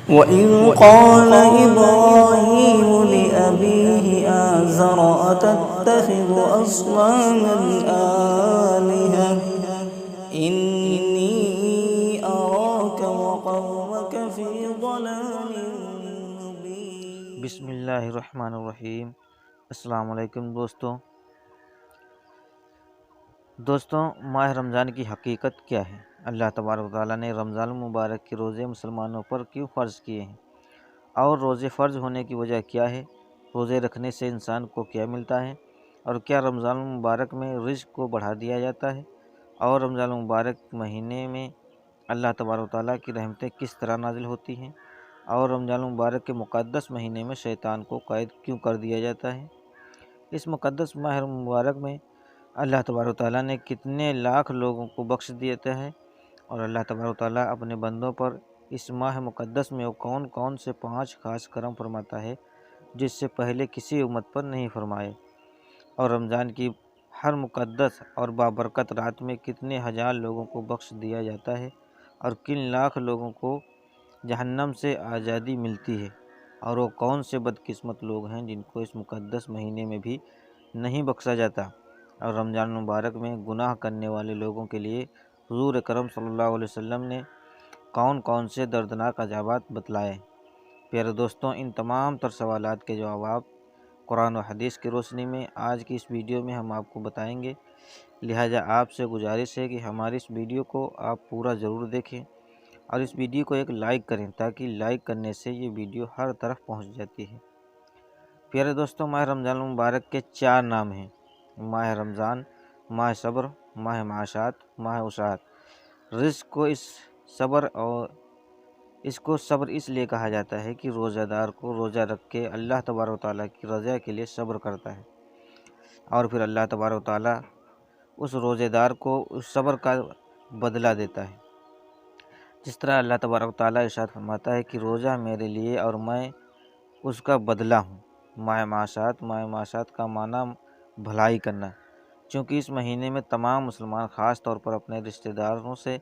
وَإِذْ قَالَ إِبْرَاهِيمُ لِأَبِيهِ آزَرَ أَتَتَّخِذُ أَصْنَامًا آلِهَةً إِنِّي أَرَاكَ وَقَوْمَكَ فِي ضَلَالٍ مُّبِينٍ۔ بسم اللہ الرحمن الرحیم۔ السلام علیکم دوستوں، ماہ رمضان کی حقیقت کیا ہے؟ اللہ تبارک و تعالیٰ نے رمضان المبارک کے روزے مسلمانوں پر کیوں فرض کیے ہیں، اور روزے فرض ہونے کی وجہ کیا ہے؟ روزے رکھنے سے انسان کو کیا ملتا ہے، اور کیا رمضان المبارک میں رزق کو بڑھا دیا جاتا ہے، اور رمضان المبارک مہینے میں اللہ تبارک و تعالیٰ کی رحمتیں کس طرح نازل ہوتی ہیں، اور رمضان المبارک کے مقدس مہینے میں شیطان کو قید کیوں کر دیا جاتا ہے؟ اس مقدس ماہ مبارک میں اللہ تبارک و تعالیٰ نے کتنے لاکھ لوگوں کو بخش دیتا ہے، اور اللہ تبارک و تعالیٰ اپنے بندوں پر اس ماہ مقدس میں وہ کون کون سے 5 خاص کرم فرماتا ہے جس سے پہلے کسی امت پر نہیں فرمائے، اور رمضان کی ہر مقدس اور بابرکت رات میں کتنے ہزار لوگوں کو بخش دیا جاتا ہے، اور کن لاکھ لوگوں کو جہنم سے آزادی ملتی ہے، اور وہ کون سے بدقسمت لوگ ہیں جن کو اس مقدس مہینے میں بھی نہیں بخشا جاتا۔ اور رمضان مبارک میں گناہ کرنے والے لوگوں کے لیے حضور اکرم صلی اللہ علیہ وسلم نے کون کون سے دردناک عذابات بتلائے۔ پیارے دوستوں، ان تمام تر سوالات کے جوابات قرآن و حدیث کی روشنی میں آج کی اس ویڈیو میں ہم آپ کو بتائیں گے، لہٰذا آپ سے گزارش ہے کہ ہماری اس ویڈیو کو آپ پورا ضرور دیکھیں، اور اس ویڈیو کو ایک لائک کریں تاکہ لائک کرنے سے یہ ویڈیو ہر طرف پہنچ جاتی ہے۔ پیارے دوستوں، ماہ رمضان المبارک کے 4 نام ہیں: ماہ رمضان، ماہ صبر، ماہ معاشات، ماہ اشاعت۔ رزق کو صبر اس لیے کہا جاتا ہے کہ روزہ دار کو روزہ رکھ کے اللہ تبارک و تعالیٰ کی رضا کے لیے صبر کرتا ہے، اور پھر اللہ تبارک و تعالیٰ اس روزے دار کو اس صبر کا بدلہ دیتا ہے، جس طرح اللہ تبارک و تعالیٰ ارشاد فرماتا ہے کہ روزہ میرے لیے اور میں اس کا بدلہ ہوں۔ ماہ معاشات کا معنی بھلائی کرنا، چونکہ اس مہینے میں تمام مسلمان خاص طور پر اپنے رشتہ داروں سے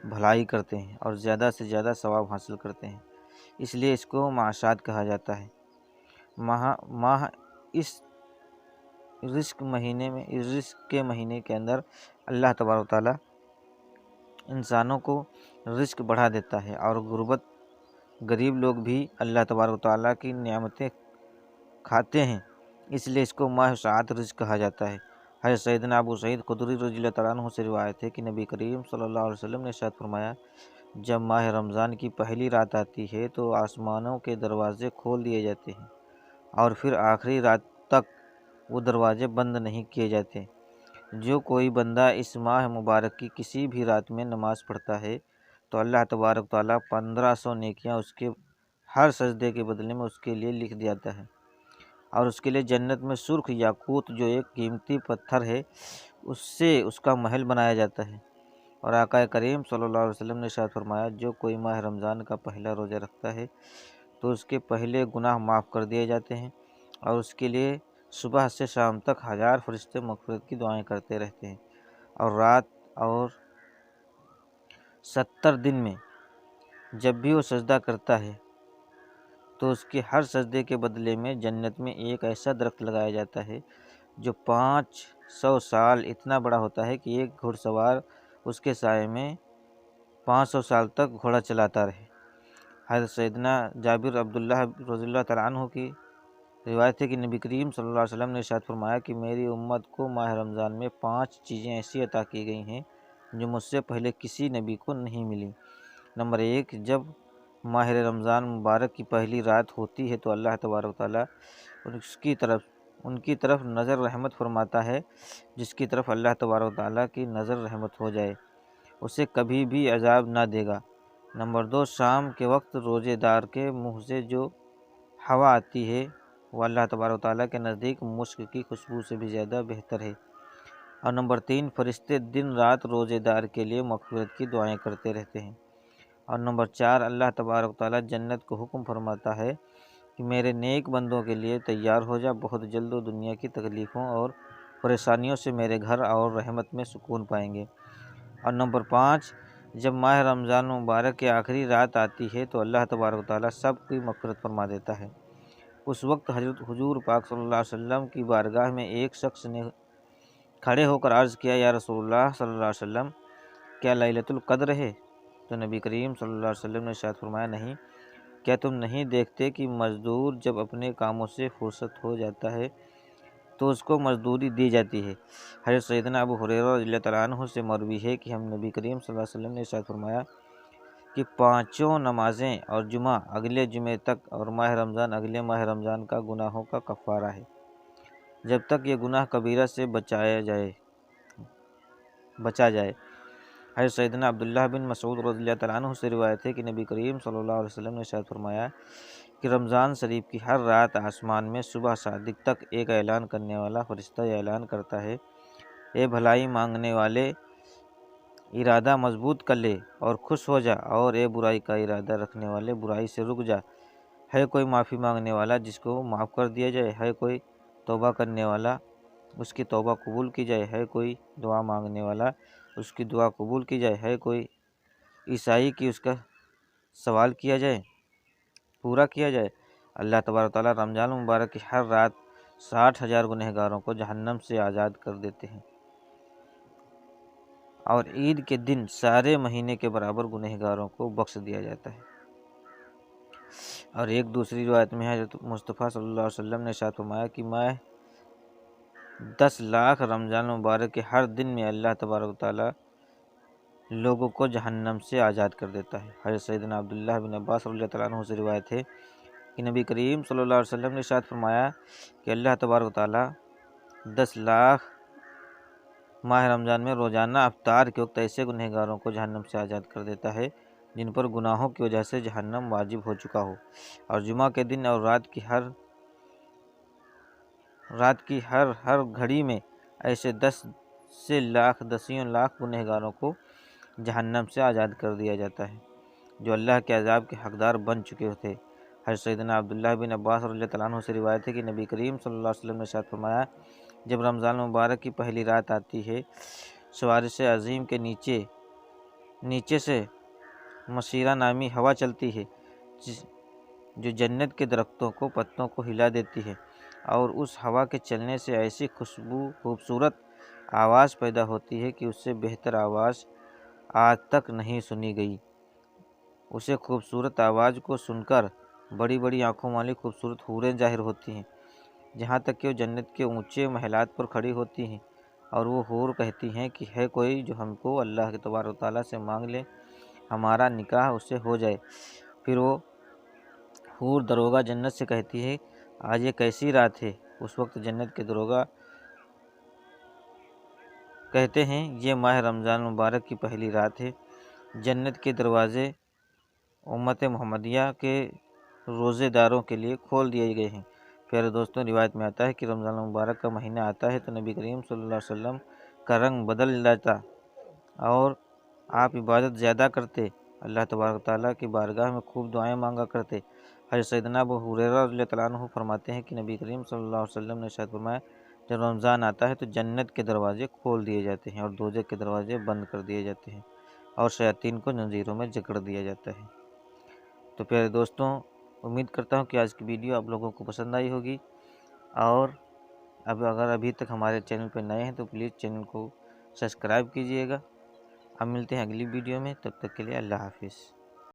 بھلائی کرتے ہیں اور زیادہ سے زیادہ ثواب حاصل کرتے ہیں، اس لیے اس کو معاشات کہا جاتا ہے۔ اس رزق کے مہینے کے اندر اللہ تبارک و تعالیٰ انسانوں کو رزق بڑھا دیتا ہے، اور غریب لوگ بھی اللہ تبارک و تعالیٰ کی نعمتیں کھاتے ہیں، اس لیے اس کو ماہ سعات رزق کہا جاتا ہے۔ حضرت سیدنا ابو سعید خدری رضی اللہ تعالیٰ عنہ سے روایت ہے کہ نبی کریم صلی اللہ علیہ وسلم نے ارشاد فرمایا، جب ماہ رمضان کی پہلی رات آتی ہے تو آسمانوں کے دروازے کھول دیے جاتے ہیں، اور پھر آخری رات تک وہ دروازے بند نہیں کیے جاتے۔ جو کوئی بندہ اس ماہ مبارک کی کسی بھی رات میں نماز پڑھتا ہے تو اللہ تبارک تعالیٰ 1500 نیکیاں اس کے ہر سجدے کے بدلے میں اس کے لیے لکھ دیتا ہے، اور اس کے لیے جنت میں سرخ یاقوت جو ایک قیمتی پتھر ہے اس سے اس کا محل بنایا جاتا ہے۔ اور آقا کریم صلی اللہ علیہ وسلم نے ارشاد فرمایا، جو کوئی ماہ رمضان کا پہلا روزہ رکھتا ہے تو اس کے پہلے گناہ معاف کر دیے جاتے ہیں، اور اس کے لیے صبح سے شام تک 1000 فرشتے مغفرت کی دعائیں کرتے رہتے ہیں، اور رات اور 70 دن میں جب بھی وہ سجدہ کرتا ہے تو اس کے ہر سجدے کے بدلے میں جنت میں ایک ایسا درخت لگایا جاتا ہے جو 500 سال اتنا بڑا ہوتا ہے کہ ایک گھوڑ سوار اس کے سائے میں 500 سال تک گھوڑا چلاتا رہے۔ حضرت سیدنا جابر عبداللہ رضی اللہ تعالیٰ عنہ کی روایت ہے کہ نبی کریم صلی اللہ علیہ وسلم نے ارشاد فرمایا کہ میری امت کو ماہ رمضان میں 5 چیزیں ایسی عطا کی گئی ہیں جو مجھ سے پہلے کسی نبی کو نہیں ملی۔ نمبر 1، جب ماہ رمضان مبارک کی پہلی رات ہوتی ہے تو اللہ تبارک و تعالیٰ ان کی طرف نظر رحمت فرماتا ہے، جس کی طرف اللہ تبارک و تعالیٰ کی نظر رحمت ہو جائے اسے کبھی بھی عذاب نہ دے گا۔ نمبر 2، شام کے وقت روزے دار کے منہ سے جو ہوا آتی ہے وہ اللہ تبارک و تعالیٰ کے نزدیک مشک کی خوشبو سے بھی زیادہ بہتر ہے۔ اور نمبر 3، فرشتے دن رات روزے دار کے لیے مغفرت کی دعائیں کرتے رہتے ہیں۔ اور نمبر 4، اللہ تبارک و تعالیٰ جنت کو حکم فرماتا ہے کہ میرے نیک بندوں کے لیے تیار ہو جا، بہت جلد و دنیا کی تکلیفوں اور پریشانیوں سے میرے گھر اور رحمت میں سکون پائیں گے۔ اور نمبر 5، جب ماہ رمضان مبارک کی آخری رات آتی ہے تو اللہ تبارک و تعالیٰ سب کی مغفرت فرما دیتا ہے۔ اس وقت حضرت حضور پاک صلی اللہ علیہ وسلم کی بارگاہ میں ایک شخص نے کھڑے ہو کر عرض کیا، یا رسول اللہ صلی اللہ علیہ وسلم، کیا لیلۃ القدر ہے؟ تو نبی کریم صلی اللہ علیہ وسلم نے ارشاد فرمایا، نہیں، کیا تم نہیں دیکھتے کہ مزدور جب اپنے کاموں سے فرصت ہو جاتا ہے تو اس کو مزدوری دی جاتی ہے۔ حضرت سیدنا ابو ہریرہ رضی اللہ تعالیٰ عنہ سے مروی ہے کہ ہم نبی کریم صلی اللہ علیہ وسلم نے ارشاد فرمایا کہ 5 نمازیں اور جمعہ اگلے جمعے تک اور ماہ رمضان اگلے ماہ رمضان کا گناہوں کا کفارہ ہے، جب تک یہ گناہ کبیرہ سے بچا جائے۔ حضرت سیدنا عبداللہ بن مسعود رضی اللہ تعالیٰ عنہ سے روایت ہے کہ نبی کریم صلی اللہ علیہ وسلم نے ارشاد فرمایا کہ رمضان شریف کی ہر رات آسمان میں صبح صادق تک ایک اعلان کرنے والا فرشتہ یہ اعلان کرتا ہے، اے بھلائی مانگنے والے، ارادہ مضبوط کر لے اور خوش ہو جا، اور اے برائی کا ارادہ رکھنے والے، برائی سے رک جا۔ ہے کوئی معافی مانگنے والا جس کو معاف کر دیا جائے، ہے کوئی توبہ کرنے والا اس کی توبہ قبول کی جائے، ہے کوئی دعا مانگنے والا اس کی دعا قبول کی جائے، ہے کوئی عیسائی کی اس کا سوال کیا جائے، پورا کیا جائے۔ اللہ تبارک و تعالیٰ رمضان مبارک کی ہر رات 60,000 گنہگاروں کو جہنم سے آزاد کر دیتے ہیں، اور عید کے دن سارے مہینے کے برابر گنہگاروں کو بخش دیا جاتا ہے۔ اور ایک دوسری روایت میں حضرت مصطفیٰ صلی اللہ علیہ وسلم نے ارشاد فرمایا کہ میں 10 لاکھ رمضان مبارک کے ہر دن میں اللہ تبارک و تعالیٰ لوگوں کو جہنم سے آزاد کر دیتا ہے۔ حضرت سیدنا عبداللہ بن عباس رضی اللہ تعالیٰ عنہ سے روایت ہے کہ نبی کریم صلی اللہ علیہ وسلم نے ارشاد فرمایا کہ اللہ تبارک و تعالیٰ 10 لاکھ ماہ رمضان میں روزانہ افطار کے وقت ایسے گنہگاروں کو جہنم سے آزاد کر دیتا ہے جن پر گناہوں کی وجہ سے جہنم واجب ہو چکا ہو، اور جمعہ کے دن اور رات کی ہر گھڑی میں ایسے 10 لاکھ گنہگاروں کو جہنم سے آزاد کر دیا جاتا ہے جو اللہ کے عذاب کے حقدار بن چکے تھے۔ حضرت سیدنا عبداللہ بن عباس رضی اللہ تعالیٰ عنہ سے روایت ہے کہ نبی کریم صلی اللہ علیہ وسلم نے ارشاد فرمایا، جب رمضان مبارک کی پہلی رات آتی ہے، سوارش عظیم کے نیچے سے مسیرہ نامی ہوا چلتی ہے جو جنت کے درختوں کو پتوں کو ہلا دیتی ہے، اور اس ہوا کے چلنے سے ایسی خوبصورت آواز پیدا ہوتی ہے کہ اس سے بہتر آواز آج تک نہیں سنی گئی۔ اسے خوبصورت آواز کو سن کر بڑی بڑی آنکھوں والی خوبصورت حوریں ظاہر ہوتی ہیں، جہاں تک کہ وہ جنت کے اونچے محلات پر کھڑی ہوتی ہیں، اور وہ حور کہتی ہیں کہ ہے کوئی جو ہم کو اللہ کے تبارک و تعالیٰ سے مانگ لے، ہمارا نکاح اس سے ہو جائے۔ پھر وہ حور دروغہ جنت سے کہتی ہے، آج یہ کیسی رات ہے؟ اس وقت جنت کے دروغہ کہتے ہیں، یہ ماہ رمضان مبارک کی پہلی رات ہے۔ جنت کے دروازے امت محمدیہ کے روزے داروں کے لیے کھول دیے گئے ہیں۔ پیارے دوستوں، روایت میں آتا ہے کہ رمضان مبارک کا مہینہ آتا ہے تو نبی کریم صلی اللہ علیہ وسلم کا رنگ بدل جاتا اور آپ عبادت زیادہ کرتے، اللہ تبارک تعالیٰ کی بارگاہ میں خوب دعائیں مانگا کرتے۔ حضرت سیدنا ابو ہریرہ رضی اللہ تعالیٰ عنہ فرماتے ہیں کہ نبی کریم صلی اللہ علیہ وسلم نے ارشاد فرمایا، جب رمضان آتا ہے تو جنت کے دروازے کھول دیے جاتے ہیں اور دوزخ کے دروازے بند کر دیے جاتے ہیں، اور شیاطین کو زنجیروں میں جکڑ دیا جاتا ہے۔ تو پیارے دوستوں، امید کرتا ہوں کہ آج کی ویڈیو آپ لوگوں کو پسند آئی ہوگی، اور اگر ابھی تک ہمارے چینل پہ نئے ہیں تو پلیز چینل کو سبسکرائب کیجئے گا۔ ہم ملتے ہیں اگلی ویڈیو میں، تب تک کے لیے اللہ حافظ۔